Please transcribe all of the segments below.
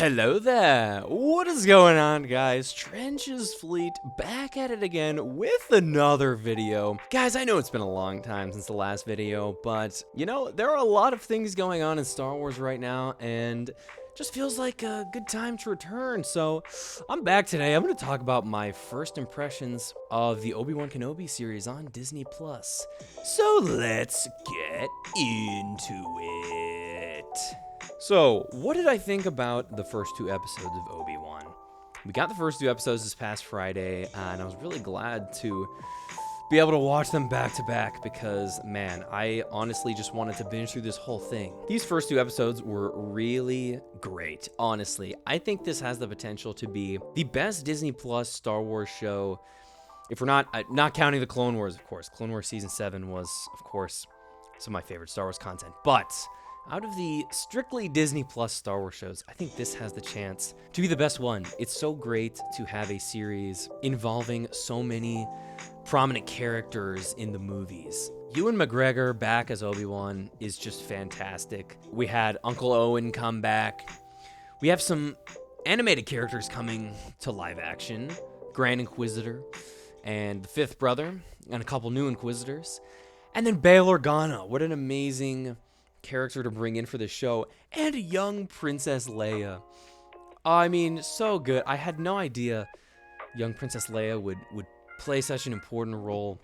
Hello there! What is going on, guys? Trench's Fleet back at it again with another video. Guys, I know it's been a long time since the last video, but, you know, there are a lot of things going on in Star Wars right now, and just feels like a good time to return. So, I'm back today. I'm going to talk about my first impressions of the Obi-Wan Kenobi series on Disney+. So, let's get into it. So, what did I think about the first two episodes of Obi-Wan? We got the first two episodes this past Friday, and I was really glad to be able to watch them back to back because, man, I honestly just wanted to binge through this whole thing. These first two episodes were really great, honestly. I think this has the potential to be the best Disney Plus Star Wars show, if we're not counting the Clone Wars, of course. Clone Wars Season 7 was, of course, some of my favorite Star Wars content, but out of the strictly Disney Plus Star Wars shows, I think this has the chance to be the best one. It's so great to have a series involving so many prominent characters in the movies. Ewan McGregor back as Obi-Wan is just fantastic. We had Uncle Owen come back. We have some animated characters coming to live action. Grand Inquisitor and the Fifth Brother and a couple new Inquisitors. And then Bail Organa. What an amazing character to bring in for this show, and a young Princess Leia. I mean, so good. I had no idea young Princess Leia would play such an important role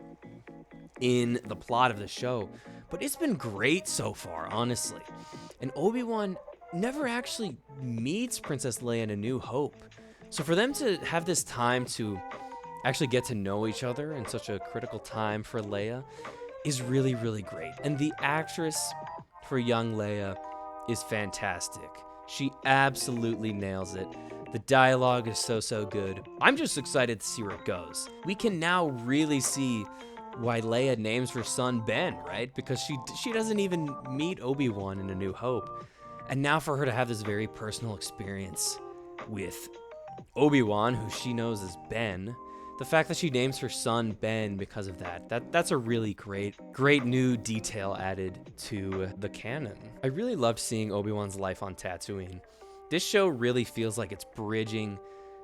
in the plot of the show, but it's been great so far, honestly. And Obi-Wan never actually meets Princess Leia in A New Hope, so for them to have this time to actually get to know each other in such a critical time for Leia is really, really great. And the actress for young Leia is fantastic. She absolutely nails it. The dialogue is so good. I'm just excited to see where it goes. We can now really see why Leia names her son Ben, right? Because she doesn't even meet Obi-Wan in A New Hope. And now for her to have this very personal experience with Obi-Wan, who she knows as Ben, the fact that she names her son Ben because of that's a really great new detail added to the canon. I really loved seeing Obi-Wan's life on Tatooine. This show really feels like it's bridging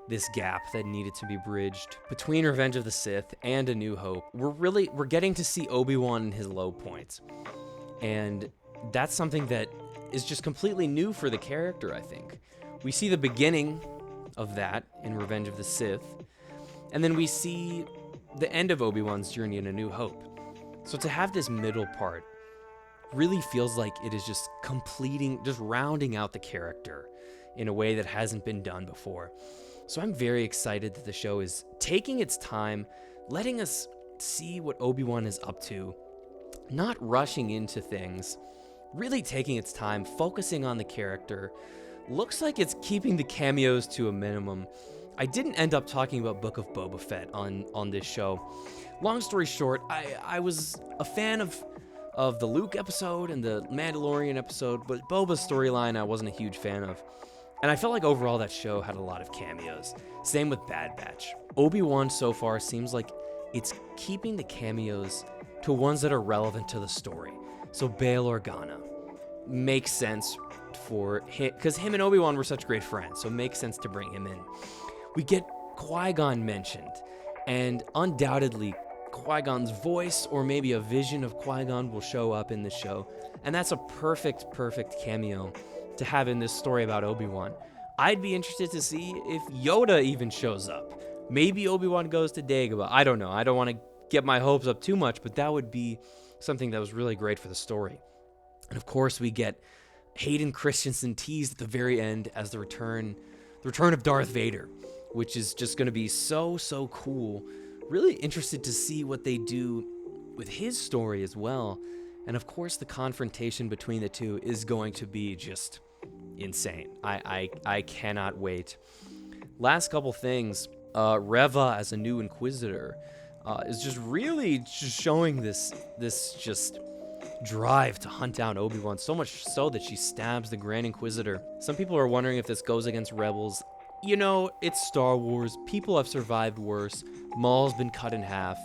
this gap that needed to be bridged between Revenge of the Sith and A New Hope. We're getting to see Obi-Wan in his low points. And that's something that is just completely new for the character, I think. We see the beginning of that in Revenge of the Sith, and then we see the end of Obi-Wan's journey in A New Hope. So to have this middle part really feels like it is just rounding out the character in a way that hasn't been done before. So I'm very excited that the show is taking its time, letting us see what Obi-Wan is up to, not rushing into things, really taking its time, focusing on the character. Looks like it's keeping the cameos to a minimum. I didn't end up talking about Book of Boba Fett on this show. Long story short, I was a fan of the Luke episode and the Mandalorian episode, but Boba's storyline I wasn't a huge fan of. And I felt like overall that show had a lot of cameos. Same with Bad Batch. Obi-Wan so far seems like it's keeping the cameos to ones that are relevant to the story. So Bail Organa makes sense for him, because him and Obi-Wan were such great friends, so it makes sense to bring him in. We get Qui-Gon mentioned, and undoubtedly Qui-Gon's voice or maybe a vision of Qui-Gon will show up in the show, and that's a perfect cameo to have in this story about Obi-Wan. I'd be interested to see if Yoda even shows up. Maybe Obi-Wan goes to Dagobah. I don't know. I don't want to get my hopes up too much, but that would be something that was really great for the story. And of course, we get Hayden Christensen teased at the very end as the return of Darth Vader, which is just going to be so cool. Really interested to see what they do with his story as well. And of course, the confrontation between the two is going to be just insane. I cannot wait. Last couple things. Reva as a new Inquisitor is just really showing this just drive to hunt down Obi-Wan, so much so that she stabs the Grand Inquisitor. Some people are wondering if this goes against Rebels. You know, it's Star Wars. People have survived worse. Maul's been cut in half.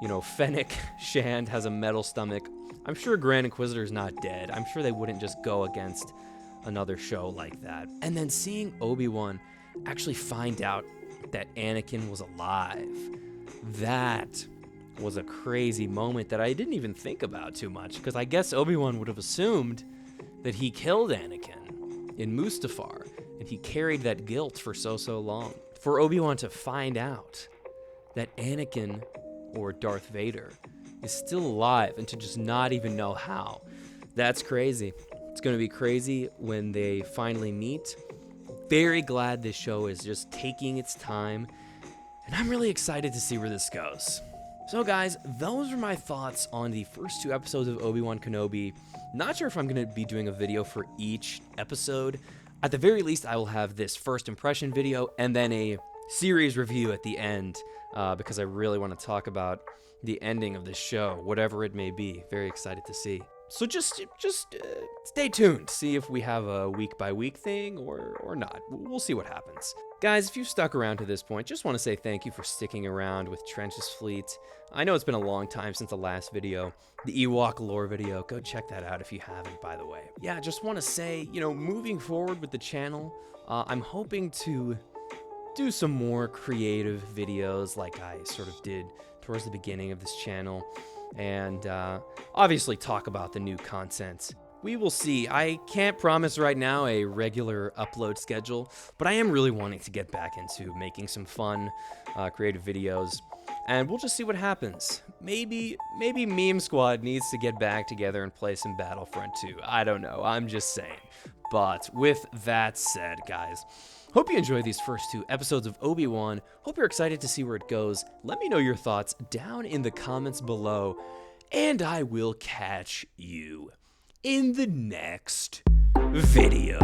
You know, Fennec Shand has a metal stomach. I'm sure Grand Inquisitor's not dead. I'm sure they wouldn't just go against another show like that. And then seeing Obi-Wan actually find out that Anakin was alive, that was a crazy moment that I didn't even think about too much, because I guess Obi-Wan would have assumed that he killed Anakin in Mustafar, and he carried that guilt for so long. For Obi-Wan to find out that Anakin, or Darth Vader, is still alive and to just not even know how, that's crazy. It's going to be crazy when they finally meet. Very glad this show is just taking its time, and I'm really excited to see where this goes. So guys, those are my thoughts on the first 2 episodes of Obi-Wan Kenobi. Not sure if I'm going to be doing a video for each episode. At the very least, I will have this first impression video and then a series review at the end, because I really want to talk about the ending of this show, whatever it may be. Very excited to see. So just stay tuned, see if we have a week-by-week thing or not. We'll see what happens. Guys, if you've stuck around to this point, just want to say thank you for sticking around with Trench's Fleet. I know it's been a long time since the last video, the Ewok lore video. Go check that out if you haven't, by the way. Yeah, just want to say, moving forward with the channel, I'm hoping to do some more creative videos like I sort of did towards the beginning of this channel, and obviously talk about the new content. We will see. I can't promise right now a regular upload schedule, but I am really wanting to get back into making some fun, creative videos, and we'll just see what happens. Maybe Meme Squad needs to get back together and play some Battlefront 2. I don't know. I'm just saying. But with that said, guys, hope you enjoyed these first 2 episodes of Obi-Wan. Hope you're excited to see where it goes. Let me know your thoughts down in the comments below, and I will catch you in the next video.